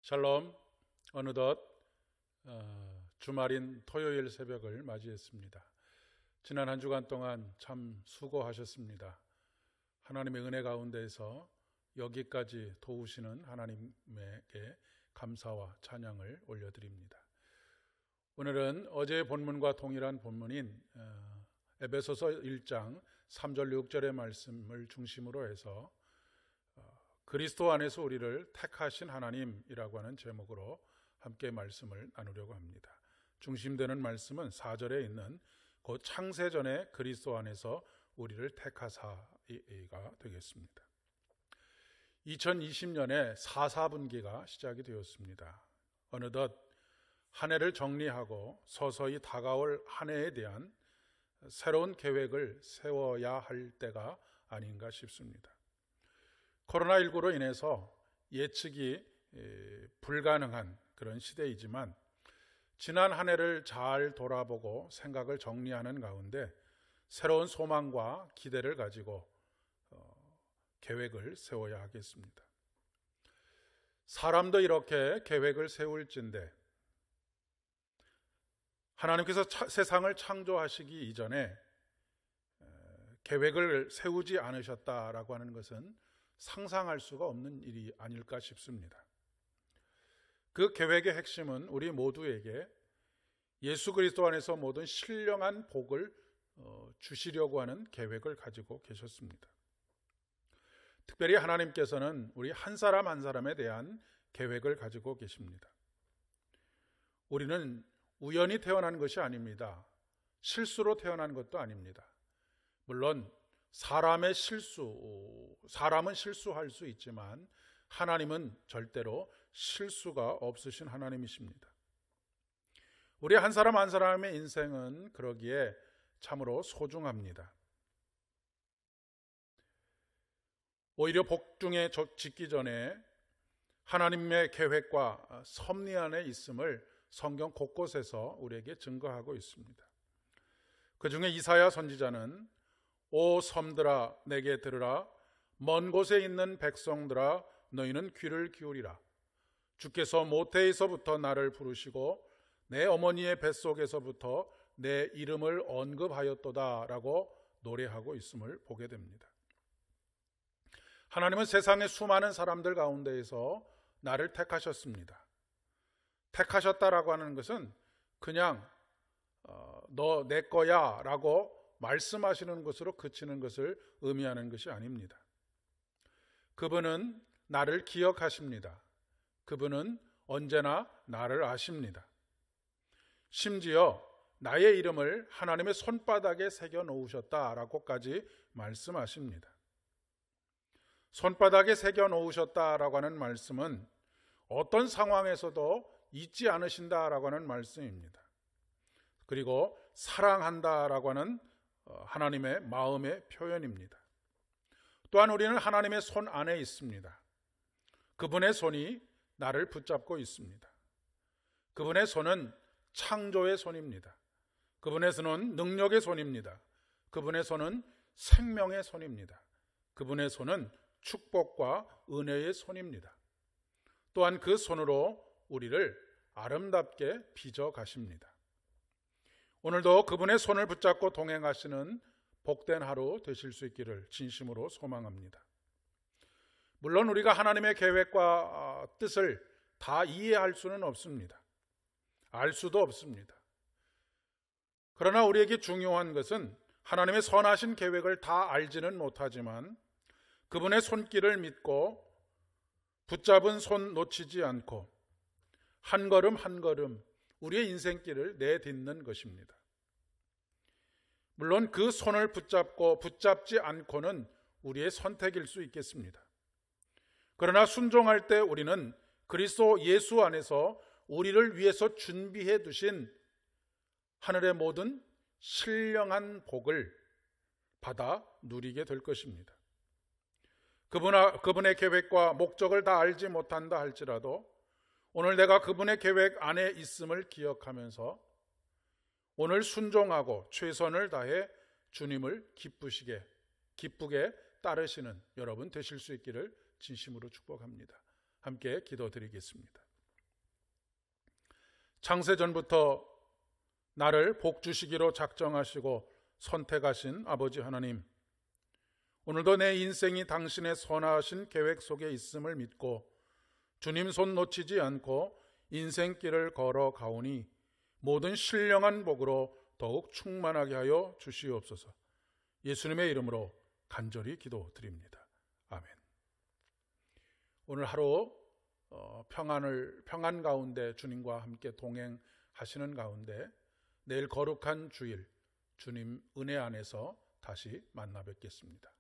샬롬. 어느덧 주말인 토요일 새벽을 맞이했습니다. 지난 한 주간 동안 참 수고하셨습니다. 하나님의 은혜 가운데에서 여기까지 도우시는 하나님에게 감사와 찬양을 올려드립니다. 오늘은 어제의 본문과 동일한 본문인 에베소서 1장 3절 6절의 말씀을 중심으로 해서 그리스도 안에서 우리를 택하신 하나님이라고 하는 제목으로 함께 말씀을 나누려고 합니다. 중심되는 말씀은 4절에 있는 그 창세전에 그리스도 안에서 우리를 택하사가 되겠습니다. 2020년에 4분기가 시작이 되었습니다. 어느덧 한 해를 정리하고 서서히 다가올 한 해에 대한 새로운 계획을 세워야 할 때가 아닌가 싶습니다. 코로나19로 인해서 예측이 불가능한 그런 시대이지만 지난 한 해를 잘 돌아보고 생각을 정리하는 가운데 새로운 소망과 기대를 가지고 계획을 세워야 하겠습니다. 사람도 이렇게 계획을 세울진데 하나님께서 세상을 창조하시기 이전에 계획을 세우지 않으셨다라고 하는 것은 상상할 수가 없는 일이 아닐까 싶습니다. 그 계획의 핵심은 우리 모두에게 예수 그리스도 안에서 모든 신령한 복을 주시려고 하는 계획을 가지고 계셨습니다. 특별히 하나님께서는 우리 한 사람 한 사람에 대한 계획을 가지고 계십니다. 우리는 우연히 태어난 것이 아닙니다. 실수로 태어난 것도 아닙니다. 물론 사람은 실수할 수 있지만 하나님은 절대로 실수가 없으신 하나님이십니다. 우리 한 사람 한 사람의 인생은 그러기에 참으로 소중합니다. 오히려 복중에 짓기 전에 하나님의 계획과 섭리 안에 있음을 성경 곳곳에서 우리에게 증거하고 있습니다. 그 중에 이사야 선지자는 오 섬들아 내게 들으라, 먼 곳에 있는 백성들아 너희는 귀를 기울이라. 주께서 모태에서부터 나를 부르시고 내 어머니의 뱃속에서부터 내 이름을 언급하였도다 라고 노래하고 있음을 보게 됩니다. 하나님은 세상의 수많은 사람들 가운데에서 나를 택하셨습니다. 택하셨다라고 하는 것은 그냥 너 내 거야 라고 말씀하시는 것으로 그치는 것을 의미하는 것이 아닙니다. 그분은 나를 기억하십니다. 그분은 언제나 나를 아십니다. 심지어 나의 이름을 하나님의 손바닥에 새겨 놓으셨다라고까지 말씀하십니다. 손바닥에 새겨 놓으셨다라고 하는 말씀은 어떤 상황에서도 잊지 않으신다라고 하는 말씀입니다. 그리고 사랑한다라고 하는 하나님의 마음의 표현입니다. 또한 우리는 하나님의 손 안에 있습니다. 그분의 손이 나를 붙잡고 있습니다. 그분의 손은 창조의 손입니다. 그분의 손은 능력의 손입니다. 그분의 손은 생명의 손입니다. 그분의 손은 축복과 은혜의 손입니다. 또한 그 손으로 우리를 아름답게 빚어 가십니다. 오늘도 그분의 손을 붙잡고 동행하시는 복된 하루 되실 수 있기를 진심으로 소망합니다. 물론 우리가 하나님의 계획과 뜻을 다 이해할 수는 없습니다. 알 수도 없습니다. 그러나 우리에게 중요한 것은 하나님의 선하신 계획을 다 알지는 못하지만 그분의 손길을 믿고 붙잡은 손 놓치지 않고 한 걸음 한 걸음 우리의 인생길을 내딛는 것입니다. 물론 그 손을 붙잡지 않고는 우리의 선택일 수 있겠습니다. 그러나 순종할 때 우리는 그리스도 예수 안에서 우리를 위해서 준비해 두신 하늘의 모든 신령한 복을 받아 누리게 될 것입니다. 그분의 계획과 목적을 다 알지 못한다 할지라도 오늘 내가 그분의 계획 안에 있음을 기억하면서 오늘 순종하고 최선을 다해 주님을 기쁘게 따르시는 여러분 되실 수 있기를 진심으로 축복합니다. 함께 기도드리겠습니다. 창세전부터 나를 복 주시기로 작정하시고 선택하신 아버지 하나님, 오늘도 내 인생이 당신의 선하신 계획 속에 있음을 믿고 주님 손 놓치지 않고 인생길을 걸어가오니 모든 신령한 복으로 더욱 충만하게 하여 주시옵소서. 예수님의 이름으로 간절히 기도드립니다. 아멘. 오늘 하루 평안 가운데 주님과 함께 동행하시는 가운데 내일 거룩한 주일 주님 은혜 안에서 다시 만나 뵙겠습니다.